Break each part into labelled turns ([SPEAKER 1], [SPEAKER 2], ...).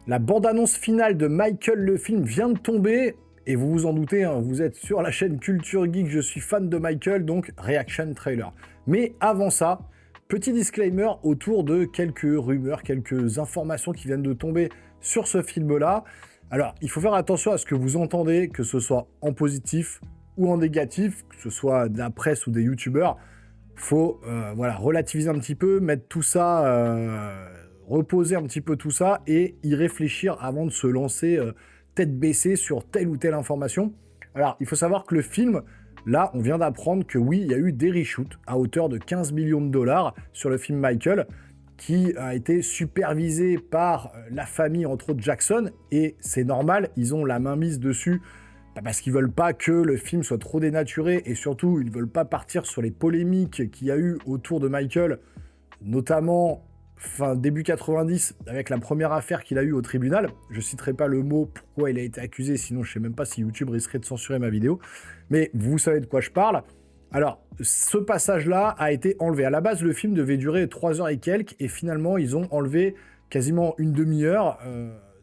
[SPEAKER 1] La bande-annonce finale de Michael le film vient de tomber, et vous vous en doutez, hein, vous êtes sur la chaîne Culture Geek, je suis fan de Michael, donc reaction trailer. Mais avant ça, petit disclaimer autour de quelques rumeurs, quelques informations qui viennent de tomber sur ce film-là. Alors, il faut faire attention à ce que vous entendez, que ce soit en positif ou en négatif, que ce soit de la presse ou des youtubeurs. Faut relativiser un petit peu, mettre tout ça, reposer un petit peu tout ça et y réfléchir avant de se lancer tête baissée sur telle ou telle information. Alors, il faut savoir que le film, là, on vient d'apprendre que oui, il y a eu des reshoots à hauteur de 15 millions de dollars sur le film Michael, qui a été supervisé par la famille, entre autres Jackson, et c'est normal, ils ont la main mise dessus, parce qu'ils veulent pas que le film soit trop dénaturé, et surtout, ils veulent pas partir sur les polémiques qu'il y a eu autour de Michael, notamment début 90, avec la première affaire qu'il a eue au tribunal. Je citerai pas le mot pourquoi il a été accusé, sinon je sais même pas si YouTube risquerait de censurer ma vidéo, mais vous savez de quoi je parle. Alors, ce passage-là a été enlevé. À la base, le film devait durer 3 heures et quelques, et finalement, ils ont enlevé quasiment une demi-heure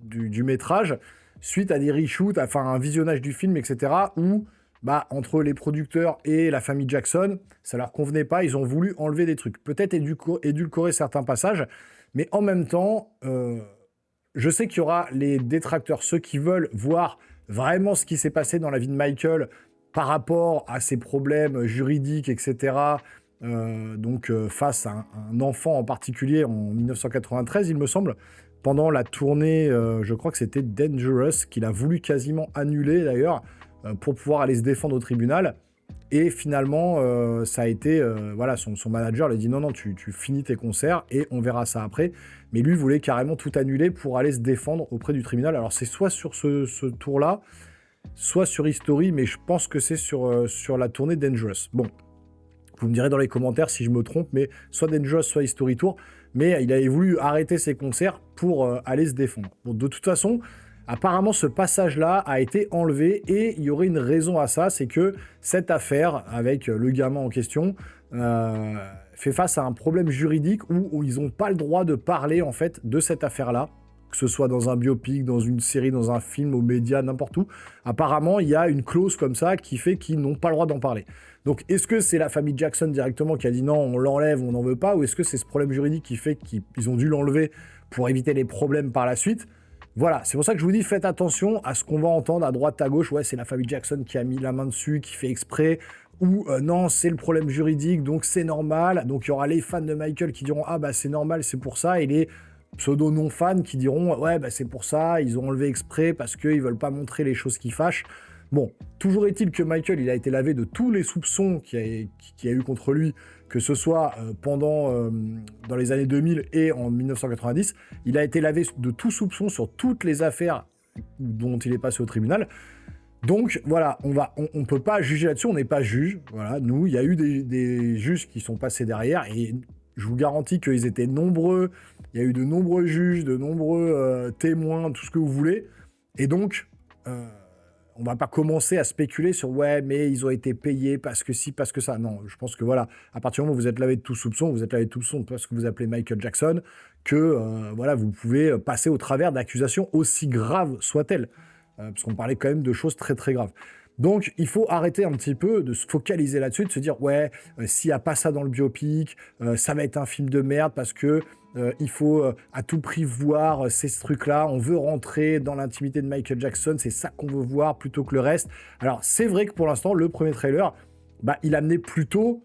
[SPEAKER 1] du métrage, suite à des reshoots, enfin un visionnage du film, etc., où, entre les producteurs et la famille Jackson, ça leur convenait pas, ils ont voulu enlever des trucs. Peut-être édulcorer certains passages, mais en même temps, je sais qu'il y aura les détracteurs, ceux qui veulent voir vraiment ce qui s'est passé dans la vie de Michael, par rapport à ses problèmes juridiques, etc., face à un enfant en particulier en 1993, il me semble, pendant la tournée, je crois que c'était Dangerous, qu'il a voulu quasiment annuler d'ailleurs, pour pouvoir aller se défendre au tribunal. Et finalement, ça a été... son manager lui a dit non, tu finis tes concerts et on verra ça après. Mais lui voulait carrément tout annuler pour aller se défendre auprès du tribunal. Alors c'est soit sur ce tour-là, soit sur History, mais je pense que c'est sur la tournée Dangerous. Bon, vous me direz dans les commentaires si je me trompe, mais soit Dangerous, soit History Tour, mais il avait voulu arrêter ses concerts pour aller se défendre. Bon, de toute façon, apparemment, ce passage-là a été enlevé, et il y aurait une raison à ça, c'est que cette affaire, avec le gamin en question, fait face à un problème juridique où ils n'ont pas le droit de parler, en fait, de cette affaire-là, que ce soit dans un biopic, dans une série, dans un film, aux médias, n'importe où. Apparemment, il y a une clause comme ça qui fait qu'ils n'ont pas le droit d'en parler. Donc, est-ce que c'est la famille Jackson directement qui a dit non, on l'enlève, on n'en veut pas, ou est-ce que c'est ce problème juridique qui fait qu'ils ont dû l'enlever pour éviter les problèmes par la suite? Voilà, c'est pour ça que je vous dis, faites attention à ce qu'on va entendre à droite, à gauche. Ouais, c'est la famille Jackson qui a mis la main dessus, qui fait exprès, ou non, c'est le problème juridique, donc c'est normal. Donc, il y aura les fans de Michael qui diront ah c'est normal, c'est pour ça, et les pseudo non-fans qui diront ouais c'est pour ça, ils ont enlevé exprès parce qu'ils veulent pas montrer les choses qui fâchent. Bon, toujours est-il que Michael, il a été lavé de tous les soupçons qu'il y a eu contre lui, que ce soit dans les années 2000 et en 1990. Il a été lavé de tout soupçon sur toutes les affaires dont il est passé au tribunal. Donc voilà, on peut pas juger là-dessus, on n'est pas juge. Voilà, nous, il y a eu des juges qui sont passés derrière, et je vous garantis qu'ils étaient nombreux. Il y a eu de nombreux juges, de nombreux témoins, tout ce que vous voulez. Et donc, on va pas commencer à spéculer sur ouais, mais ils ont été payés parce que si, parce que ça. Non, je pense que voilà, à partir du moment où vous êtes lavé de tout soupçon, vous êtes lavé de tout soupçon parce que vous appelez Michael Jackson, que vous pouvez passer au travers d'accusations aussi graves soient-elles. Parce qu'on parlait quand même de choses très très graves. Donc, il faut arrêter un petit peu de se focaliser là-dessus, de se dire, ouais, s'il n'y a pas ça dans le biopic, ça va être un film de merde parce que il faut à tout prix voir ces trucs-là. On veut rentrer dans l'intimité de Michael Jackson, c'est ça qu'on veut voir plutôt que le reste. Alors, c'est vrai que pour l'instant, le premier trailer, il amenait plutôt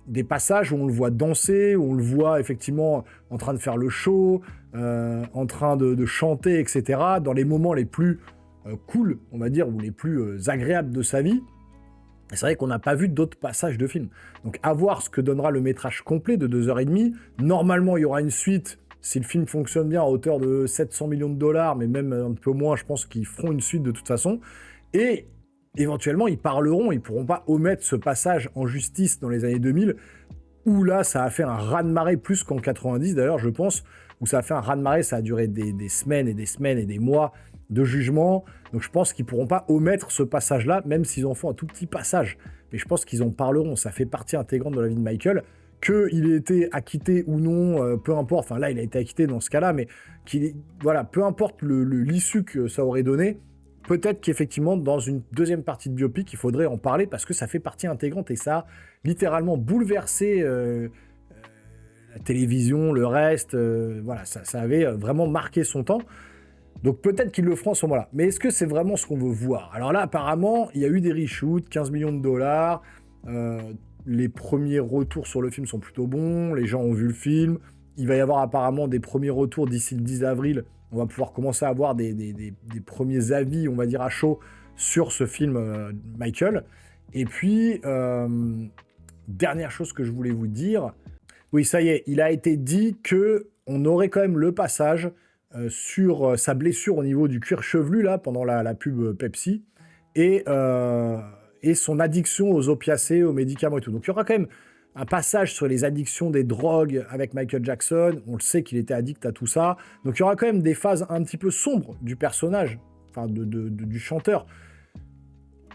[SPEAKER 1] des passages où on le voit danser, où on le voit effectivement en train de faire le show, en train de chanter, etc., dans les moments les plus cool, on va dire, ou les plus agréables de sa vie. Et c'est vrai qu'on n'a pas vu d'autres passages de film. Donc à voir ce que donnera le métrage complet de 2h30. Normalement, il y aura une suite, si le film fonctionne bien, à hauteur de 700 millions de dollars, mais même un peu moins, je pense qu'ils feront une suite de toute façon. Et éventuellement, ils parleront, ils pourront pas omettre ce passage en justice dans les années 2000, où là, ça a fait un raz-de-marée plus qu'en 90, d'ailleurs, je pense, où ça a fait un raz-de-marée, ça a duré des semaines et des semaines et des mois de jugement. Donc je pense qu'ils pourront pas omettre ce passage-là, même s'ils en font un tout petit passage. Mais je pense qu'ils en parleront, ça fait partie intégrante de la vie de Michael, qu'il ait été acquitté ou non, peu importe, enfin là il a été acquitté dans ce cas-là, mais voilà, peu importe l'issue que ça aurait donné, peut-être qu'effectivement dans une deuxième partie de biopic, il faudrait en parler parce que ça fait partie intégrante et ça a littéralement bouleversé la télévision, le reste, voilà, ça avait vraiment marqué son temps. Donc peut-être qu'ils le feront à ce moment-là. Mais est-ce que c'est vraiment ce qu'on veut voir? Alors là, apparemment, il y a eu des reshoots, 15 millions de dollars. Les premiers retours sur le film sont plutôt bons. Les gens ont vu le film. Il va y avoir apparemment des premiers retours d'ici le 10 avril. On va pouvoir commencer à avoir des premiers avis, on va dire, à chaud sur ce film Michael. Et puis, dernière chose que je voulais vous dire. Oui, ça y est, il a été dit qu'on aurait quand même le passage sur sa blessure au niveau du cuir chevelu, là, pendant la pub Pepsi, et son addiction aux opiacés, aux médicaments et tout. Donc il y aura quand même un passage sur les addictions des drogues avec Michael Jackson. On le sait qu'il était addict à tout ça. Donc il y aura quand même des phases un petit peu sombres du personnage, enfin du chanteur.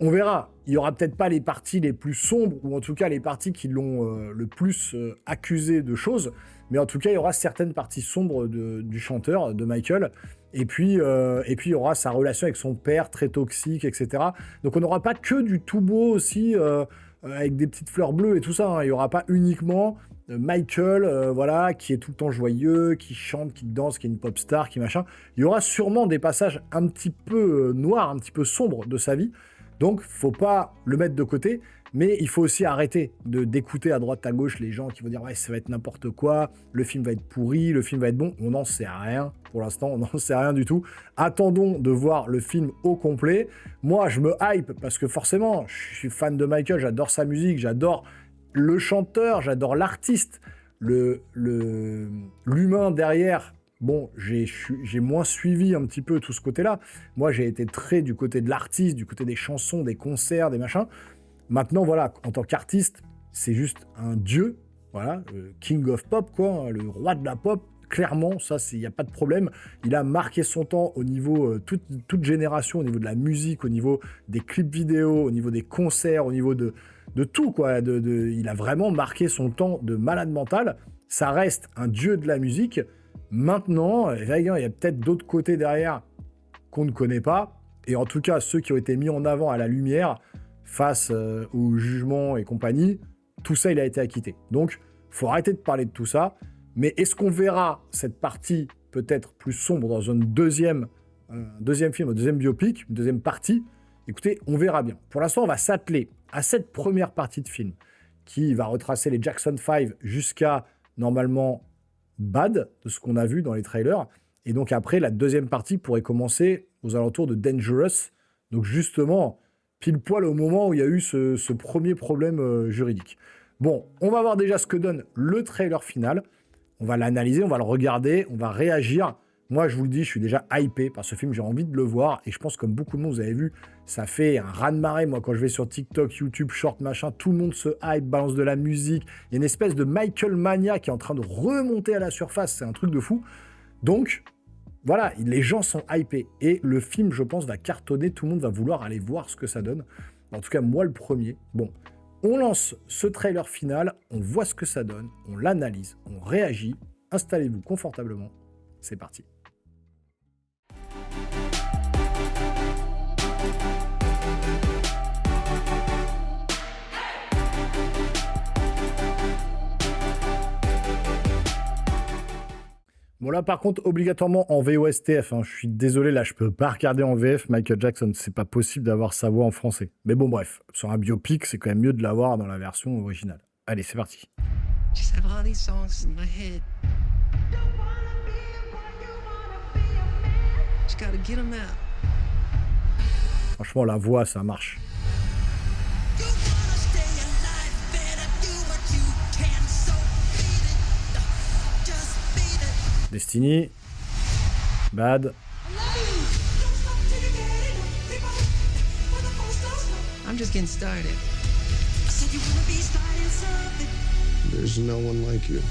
[SPEAKER 1] On verra. Il n'y aura peut-être pas les parties les plus sombres, ou en tout cas les parties qui l'ont le plus accusé de choses, mais en tout cas, il y aura certaines parties sombres du chanteur, de Michael, et puis il y aura sa relation avec son père, très toxique, etc. Donc on n'aura pas que du tout beau aussi, avec des petites fleurs bleues et tout ça, hein. Il n'y aura pas uniquement Michael, voilà, qui est tout le temps joyeux, qui chante, qui danse, qui est une pop star, qui machin. Il y aura sûrement des passages un petit peu noirs, un petit peu sombres de sa vie. Donc, faut pas le mettre de côté, mais il faut aussi arrêter d'écouter à droite à gauche les gens qui vont dire « Ouais, ça va être n'importe quoi, le film va être pourri, le film va être bon ». On n'en sait rien, pour l'instant, on n'en sait rien du tout. Attendons de voir le film au complet. Moi, je me hype parce que forcément, je suis fan de Michael, j'adore sa musique, j'adore le chanteur, j'adore l'artiste, l'humain derrière. Bon, j'ai moins suivi un petit peu tout ce côté-là. Moi, j'ai été très du côté de l'artiste, du côté des chansons, des concerts, des machins. Maintenant, voilà, en tant qu'artiste, c'est juste un dieu, voilà, le king of pop, quoi, le roi de la pop. Clairement, ça, il n'y a pas de problème. Il a marqué son temps au niveau, toute génération, au niveau de la musique, au niveau des clips vidéo, au niveau des concerts, au niveau de tout, quoi. Il a vraiment marqué son temps de malade mental. Ça reste un dieu de la musique. Maintenant, il y a peut-être d'autres côtés derrière qu'on ne connaît pas. Et en tout cas, ceux qui ont été mis en avant à la lumière face au jugement et compagnie, tout ça, il a été acquitté. Donc, il faut arrêter de parler de tout ça. Mais est-ce qu'on verra cette partie peut-être plus sombre dans un deuxième film, un deuxième biopic, une deuxième partie? Écoutez, on verra bien. Pour l'instant, on va s'atteler à cette première partie de film qui va retracer les Jackson 5 jusqu'à, normalement, Bad, de ce qu'on a vu dans les trailers. Et donc après, la deuxième partie pourrait commencer aux alentours de Dangerous. Donc justement, pile poil au moment où il y a eu ce premier problème juridique. Bon, on va voir déjà ce que donne le trailer final. On va l'analyser, on va le regarder, on va réagir. Moi, je vous le dis, je suis déjà hypé par ce film, j'ai envie de le voir. Et je pense, comme beaucoup de monde, vous avez vu, ça fait un raz-de-marée. Moi, quand je vais sur TikTok, YouTube, Short, machin, tout le monde se hype, balance de la musique. Il y a une espèce de Michael Mania qui est en train de remonter à la surface. C'est un truc de fou. Donc, voilà, les gens sont hypés. Et le film, je pense, va cartonner. Tout le monde va vouloir aller voir ce que ça donne. En tout cas, moi, le premier. Bon, on lance ce trailer final, on voit ce que ça donne, on l'analyse, on réagit. Installez-vous confortablement. C'est parti. Bon là par contre obligatoirement en VOSTF, hein. Je suis désolé là je peux pas regarder en VF Michael Jackson, c'est pas possible d'avoir sa voix en français. Mais bon bref, sur un biopic c'est quand même mieux de l'avoir dans la version originale. Allez c'est parti. Franchement la voix ça marche. Destiny, Bad.
[SPEAKER 2] I'm just getting started.
[SPEAKER 3] There's no one like you.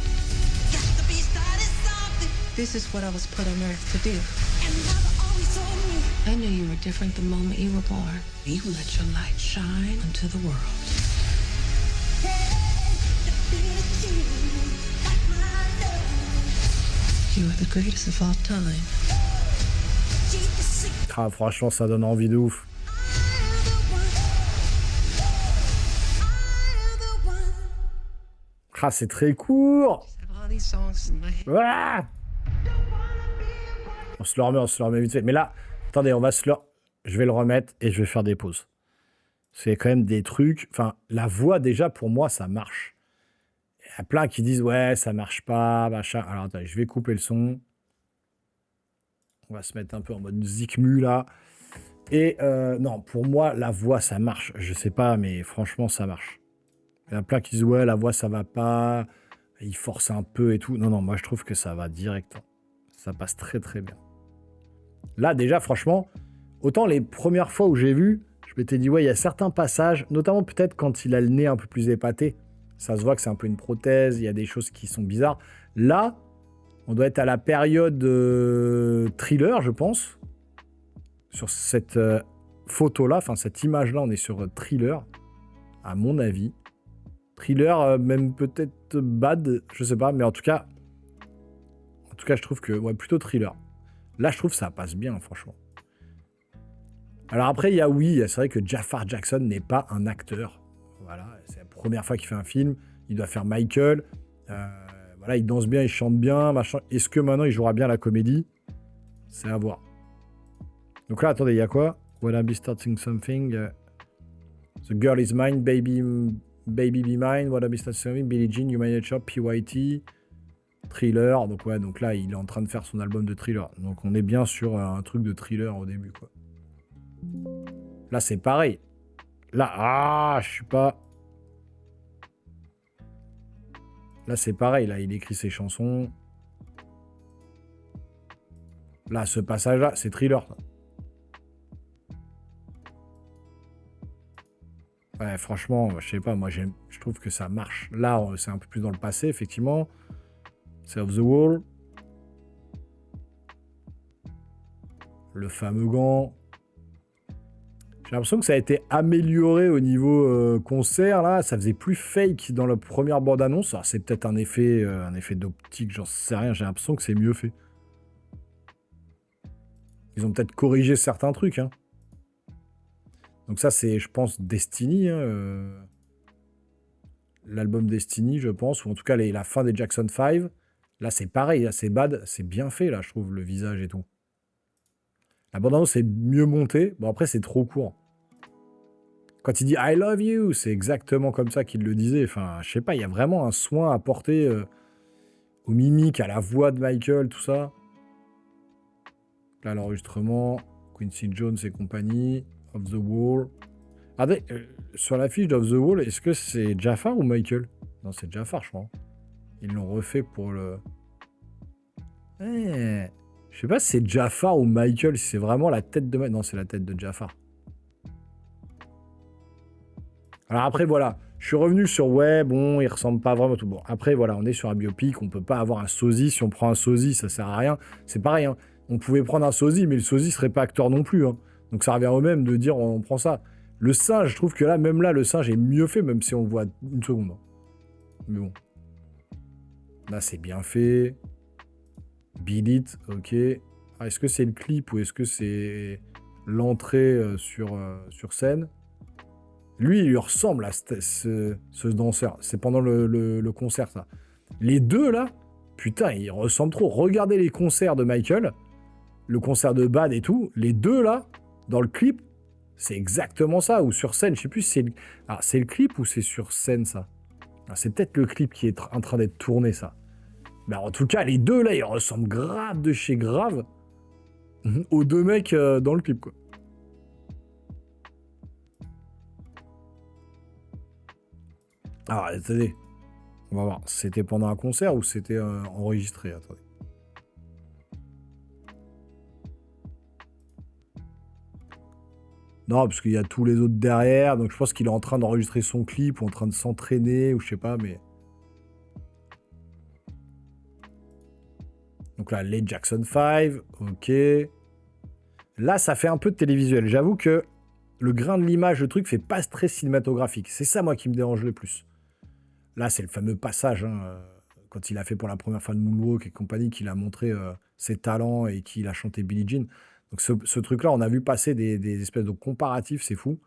[SPEAKER 2] This is what I was put on earth to do. I knew you were different the moment you were born. You let your light shine into the world. You are the greatest of all time.
[SPEAKER 1] Ah, franchement, ça donne envie de ouf. Ah, c'est très court.
[SPEAKER 2] I have all these songs in my head.
[SPEAKER 1] Ah, on se le remet vite fait. Mais là, attendez, je vais le remettre et je vais faire des pauses. C'est quand même des trucs... Enfin, la voix, déjà, pour moi, ça marche. Il y a plein qui disent, ouais, ça marche pas, machin. Alors, attendez, je vais couper le son. On va se mettre un peu en mode zikmu, là. Et non, pour moi, la voix, ça marche. Je sais pas, mais franchement, ça marche. Il y en a plein qui disent, ouais, la voix, ça va pas. Il force un peu et tout. Non, non, moi, je trouve que ça va direct. Ça passe très, très bien. Là, déjà, franchement, autant les premières fois où j'ai vu, je m'étais dit, ouais, il y a certains passages, notamment peut-être quand il a le nez un peu plus épaté. Ça se voit que c'est un peu une prothèse, il y a des choses qui sont bizarres. Là, on doit être à la période thriller, je pense. Sur cette photo-là, enfin cette image-là, on est sur thriller, à mon avis. Thriller, même peut-être bad, je sais pas, mais en tout cas, je trouve que, ouais, plutôt thriller. Là, je trouve que ça passe bien, franchement. Alors après, c'est vrai que Jafar Jackson n'est pas un acteur. Voilà, c'est la première fois qu'il fait un film. Il doit faire Michael. Voilà, il danse bien, il chante bien, machin. Est-ce que maintenant, il jouera bien la comédie? C'est à voir. Donc là, attendez, il y a quoi? When I be starting something. The girl is mine, baby be mine. When I be starting something. Billie Jean, You Might Shop, PYT. Thriller. Donc ouais, donc là, il est en train de faire son album de thriller. Donc on est bien sur un truc de thriller au début, quoi. Là, c'est pareil. Là, je suis pas... Là, c'est pareil. Là, il écrit ses chansons. Là, ce passage-là, c'est thriller. Ouais, franchement, je sais pas. Moi, je trouve que ça marche. Là, c'est un peu plus dans le passé, effectivement. C'est Off the Wall. Le fameux gant. J'ai l'impression que ça a été amélioré au niveau concert, là. Ça faisait plus fake dans la première bande-annonce. Alors, c'est peut-être un effet d'optique, j'en sais rien. J'ai l'impression que c'est mieux fait. Ils ont peut-être corrigé certains trucs, hein. Donc ça, c'est, je pense, Destiny. Hein, l'album Destiny, je pense. Ou en tout cas, la fin des Jackson 5. Là, c'est pareil. Là, c'est bad. C'est bien fait, là, je trouve, le visage et tout. La bande-annonce est mieux montée. Bon, après, c'est trop court. Quand il dit « I love you », c'est exactement comme ça qu'il le disait. Enfin, je sais pas, il y a vraiment un soin apporté aux mimiques, à la voix de Michael, tout ça. Là, l'enregistrement, Quincy Jones et compagnie, Off the Wall. Regardez, sur la fiche d'Off the Wall, est-ce que c'est Jafar ou Michael? Non, c'est Jafar, je crois. Ils l'ont refait pour le... Je sais pas si c'est Jafar ou Michael, si c'est vraiment la tête de... Non, c'est la tête de Jafar. Alors après, voilà. Je suis revenu sur, ouais, bon, il ressemble pas vraiment tout. Bon, après, voilà, on est sur un biopic, on peut pas avoir un sosie. Si on prend un sosie, ça sert à rien. C'est pareil, hein. On pouvait prendre un sosie, mais le sosie serait pas acteur non plus, hein. Donc ça revient au même de dire, on prend ça. Le singe, je trouve que là, même là, le singe est mieux fait, même si on le voit une seconde. Hein. Mais bon. Là, c'est bien fait. Beat It, ok. Ah, est-ce que c'est le clip ou est-ce que c'est l'entrée sur scène? Lui, il lui ressemble à ce danseur. C'est pendant le concert, ça. Les deux, là, putain, ils ressemblent trop. Regardez les concerts de Michael, le concert de Bad et tout. Les deux, là, dans le clip, c'est exactement ça. Ou sur scène, je sais plus si c'est le clip ou c'est sur scène, ça. Ah, c'est peut-être le clip qui est en train d'être tourné, ça. Mais en tout cas, les deux, là, ils ressemblent grave de chez grave aux deux mecs dans le clip, quoi. Alors, attendez. On va voir. C'était pendant un concert ou c'était enregistré? Attendez. Non, parce qu'il y a tous les autres derrière. Donc, je pense qu'il est en train d'enregistrer son clip ou en train de s'entraîner ou je sais pas, mais... Donc là, les Jackson 5, ok. Là, ça fait un peu de télévisuel. J'avoue que le grain de l'image, le truc, fait pas très cinématographique. C'est ça, moi, qui me dérange le plus. Là, c'est le fameux passage, hein, quand il a fait pour la première fois de Moonwalk et compagnie, qu'il a montré ses talents et qu'il a chanté Billie Jean. Donc ce truc-là, on a vu passer des espèces de comparatifs, c'est fou.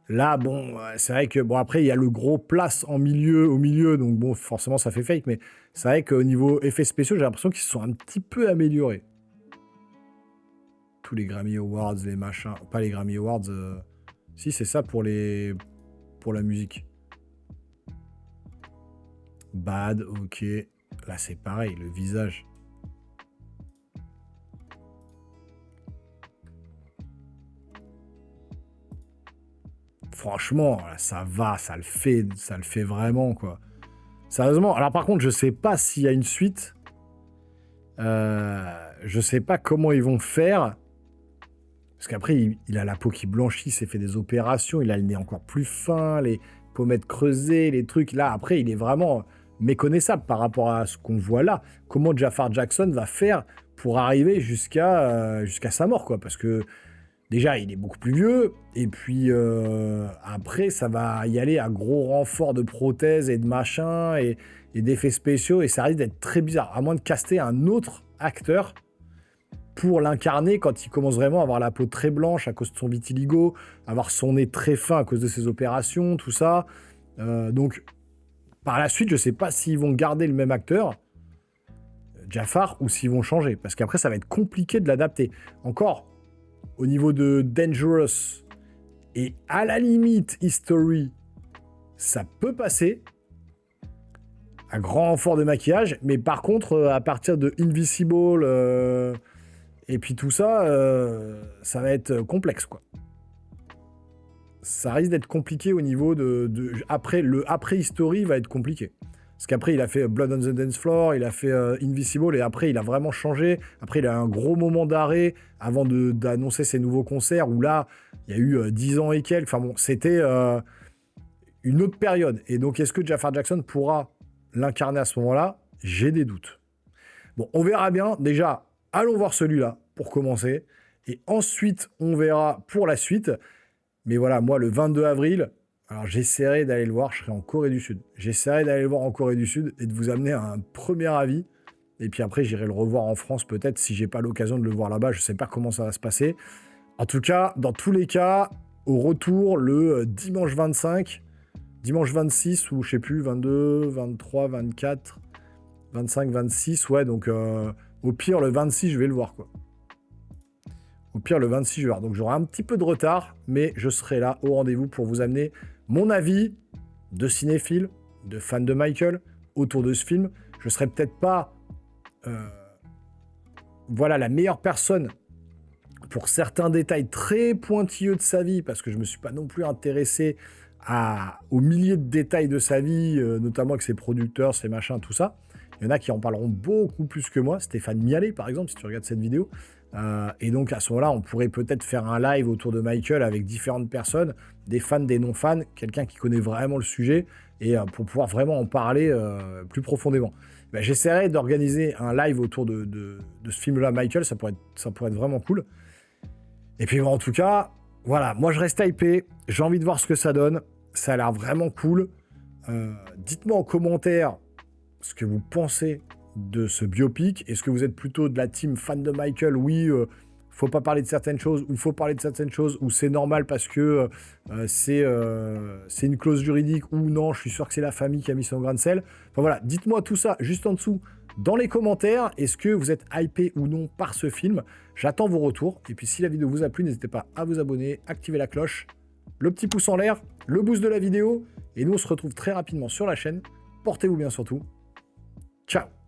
[SPEAKER 1] Là, bon, c'est vrai que, bon, après, il y a le gros place au milieu, donc bon, forcément, ça fait fake, mais c'est vrai qu'au niveau effets spéciaux, j'ai l'impression qu'ils se sont un petit peu améliorés. Tous les Grammy Awards, les machins, pas les Grammy Awards, si, c'est ça pour la musique. Bad, ok. Là, c'est pareil, le visage. Franchement, ça va, ça le fait vraiment, quoi. Sérieusement, alors par contre, je sais pas s'il y a une suite. Je sais pas comment ils vont faire. Parce qu'après, il a la peau qui blanchit, il s'est fait des opérations, il a le nez encore plus fin, les pommettes creusées, les trucs. Là, après, il est vraiment méconnaissable par rapport à ce qu'on voit là. Comment Jafar Jackson va faire pour arriver jusqu'à sa mort, quoi. Parce que déjà, il est beaucoup plus vieux, et puis après, ça va y aller à gros renforts de prothèses et de machins, et d'effets spéciaux, et ça risque d'être très bizarre, à moins de caster un autre acteur pour l'incarner quand il commence vraiment à avoir la peau très blanche à cause de son vitiligo, avoir son nez très fin à cause de ses opérations, tout ça. Donc, par la suite, je sais pas s'ils vont garder le même acteur, Jafar, ou s'ils vont changer, parce qu'après, ça va être compliqué de l'adapter. Encore, au niveau de Dangerous et à la limite History, ça peut passer à grand renfort de maquillage, mais par contre, à partir de Invisible et puis tout ça, ça va être complexe, quoi. Ça risque d'être compliqué au niveau après, le après History va être compliqué. Parce qu'après, il a fait Blood on the Dance Floor, il a fait Invisible, et après, il a vraiment changé. Après, il a un gros moment d'arrêt avant d'annoncer ses nouveaux concerts, où là, il y a eu 10 ans et quelques. Enfin bon, c'était une autre période. Et donc, est-ce que Jafar Jackson pourra l'incarner à ce moment-là? J'ai des doutes. Bon, on verra bien. Déjà, allons voir celui-là, pour commencer. Et ensuite, on verra pour la suite. Mais voilà, moi, le 22 avril... Alors, j'essaierai d'aller le voir, je serai en Corée du Sud. J'essaierai d'aller le voir en Corée du Sud et de vous amener à un premier avis. Et puis après, j'irai le revoir en France, peut-être, si j'ai pas l'occasion de le voir là-bas. Je sais pas comment ça va se passer. En tout cas, dans tous les cas, au retour, le dimanche 25, dimanche 26, ou je sais plus, 22, 23, 24, 25, 26, ouais, donc au pire, le 26, je vais le voir, quoi. Au pire, le 26 juin. Donc, j'aurai un petit peu de retard, mais je serai là au rendez-vous pour vous amener mon avis de cinéphile, de fan de Michael, autour de ce film. Je ne serai peut-être pas la meilleure personne pour certains détails très pointilleux de sa vie, parce que je ne me suis pas non plus intéressé aux milliers de détails de sa vie, notamment avec ses producteurs, ses machins, tout ça. Il y en a qui en parleront beaucoup plus que moi. Stéphane Mialet, par exemple, si tu regardes cette vidéo. Et donc, à ce moment-là, on pourrait peut-être faire un live autour de Michael avec différentes personnes, des fans, des non-fans, quelqu'un qui connaît vraiment le sujet, et pour pouvoir vraiment en parler plus profondément. Ben, j'essaierai d'organiser un live autour de ce film-là, Michael, ça pourrait être vraiment cool. Et puis, en tout cas, voilà, moi, je reste hypé, j'ai envie de voir ce que ça donne, ça a l'air vraiment cool. Dites-moi en commentaire ce que vous pensez de ce biopic. Est-ce que vous êtes plutôt de la team fan de Michael? Oui, faut pas parler de certaines choses, ou faut parler de certaines choses, ou c'est normal parce que c'est une clause juridique, ou non, je suis sûr que c'est la famille qui a mis son grain de sel. Enfin voilà, dites-moi tout ça juste en dessous dans les commentaires. Est-ce que vous êtes hypé ou non par ce film? J'attends vos retours. Et puis si la vidéo vous a plu, n'hésitez pas à vous abonner, activer la cloche, le petit pouce en l'air, le boost de la vidéo. Et nous, on se retrouve très rapidement sur la chaine. Portez-vous bien surtout. Ciao!